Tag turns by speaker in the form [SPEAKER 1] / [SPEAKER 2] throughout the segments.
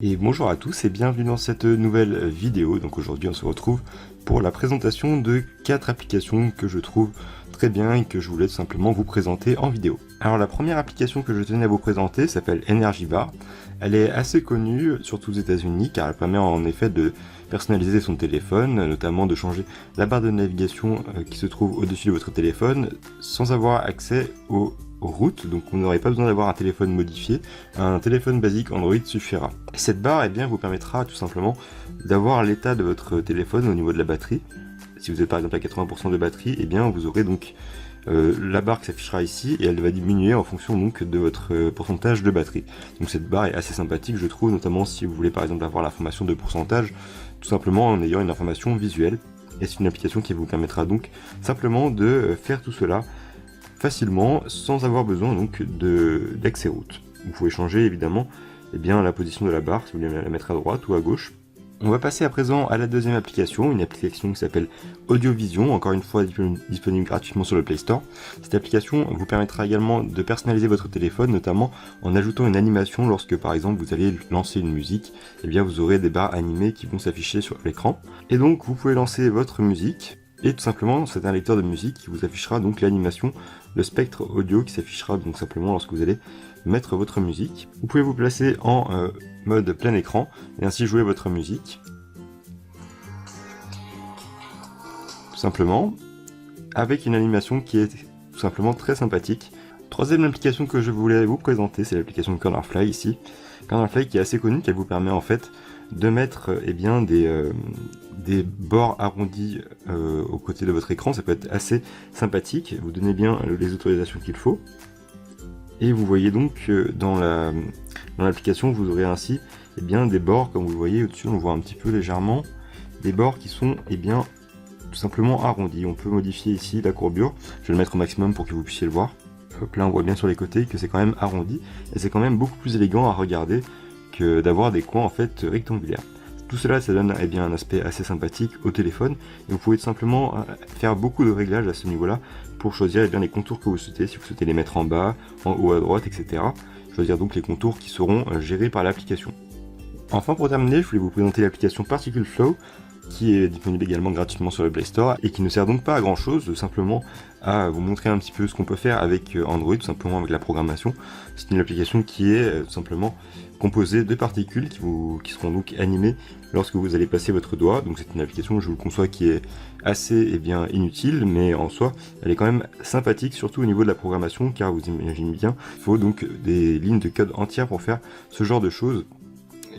[SPEAKER 1] Et bonjour à tous et bienvenue dans cette nouvelle vidéo. Donc aujourd'hui on se retrouve pour la présentation de 4 applications que je trouve très bien et que je voulais tout simplement vous présenter en vidéo. Alors la première application que je tenais à vous présenter s'appelle Energy Bar. Elle est assez connue, surtout aux États-Unis, car elle permet en effet de personnaliser son téléphone, notamment de changer la barre de navigation qui se trouve au-dessus de votre téléphone sans avoir accès aux routes, donc vous n'aurez pas besoin d'avoir un téléphone modifié, un téléphone basique Android suffira. Et cette barre vous permettra tout simplement d'avoir l'état de votre téléphone au niveau de la batterie. Si vous êtes par exemple à 80% de batterie, vous aurez donc la barre qui s'affichera ici et elle va diminuer en fonction donc de votre pourcentage de batterie. Donc cette barre est assez sympathique je trouve, notamment si vous voulez par exemple avoir l'information de pourcentage, tout simplement en ayant une information visuelle. Et c'est une application qui vous permettra donc simplement de faire tout cela facilement sans avoir besoin donc d'accès route. Vous pouvez changer évidemment la position de la barre si vous voulez la mettre à droite ou à gauche. On va passer à présent à la deuxième application, une application qui s'appelle Audiovision, encore une fois disponible gratuitement sur le Play Store. Cette application vous permettra également de personnaliser votre téléphone, notamment en ajoutant une animation lorsque par exemple vous allez lancer une musique, vous aurez des barres animées qui vont s'afficher sur l'écran. Et donc vous pouvez lancer votre musique, et tout simplement c'est un lecteur de musique qui vous affichera donc l'animation, le spectre audio qui s'affichera donc simplement lorsque vous allez mettre votre musique. Vous pouvez vous placer en mode plein écran et ainsi jouer votre musique. Tout simplement, avec une animation qui est tout simplement très sympathique. Troisième application que je voulais vous présenter, c'est l'application Cornerfly ici. Cornerfly qui est assez connue, qui vous permet en fait de mettre des bords arrondis aux côtés de votre écran. Ça peut être assez sympathique, vous donnez bien les autorisations qu'il faut. Et vous voyez donc dans l'application, vous aurez ainsi des bords, comme vous le voyez au-dessus, on voit un petit peu légèrement, des bords qui sont tout simplement arrondis. On peut modifier ici la courbure, je vais le mettre au maximum pour que vous puissiez le voir. Hop, là on voit bien sur les côtés que c'est quand même arrondi, et c'est quand même beaucoup plus élégant à regarder que d'avoir des coins en fait rectangulaires. Tout cela, ça donne un aspect assez sympathique au téléphone, et vous pouvez tout simplement faire beaucoup de réglages à ce niveau-là pour choisir les contours que vous souhaitez, si vous souhaitez les mettre en bas, en haut à droite, etc. Choisir donc les contours qui seront gérés par l'application. Enfin pour terminer, je voulais vous présenter l'application Particle Flow, qui est disponible également gratuitement sur le Play Store et qui ne sert donc pas à grand chose, simplement à vous montrer un petit peu ce qu'on peut faire avec Android, tout simplement avec la programmation. C'est une application qui est tout simplement composée de particules qui seront donc animées lorsque vous allez passer votre doigt. Donc c'est une application, je vous le conçois, qui est assez inutile, mais en soi elle est quand même sympathique, surtout au niveau de la programmation, car vous imaginez bien, il faut donc des lignes de code entières pour faire ce genre de choses.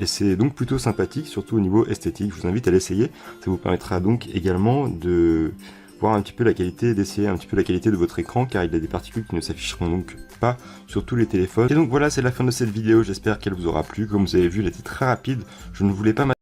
[SPEAKER 1] Et c'est donc plutôt sympathique, surtout au niveau esthétique. Je vous invite à l'essayer, ça vous permettra donc également de voir un petit peu la qualité, d'essayer un petit peu la qualité de votre écran, car il y a des particules qui ne s'afficheront donc pas sur tous les téléphones. Et donc voilà, c'est la fin de cette vidéo, j'espère qu'elle vous aura plu. Comme vous avez vu, elle était très rapide, je ne voulais pas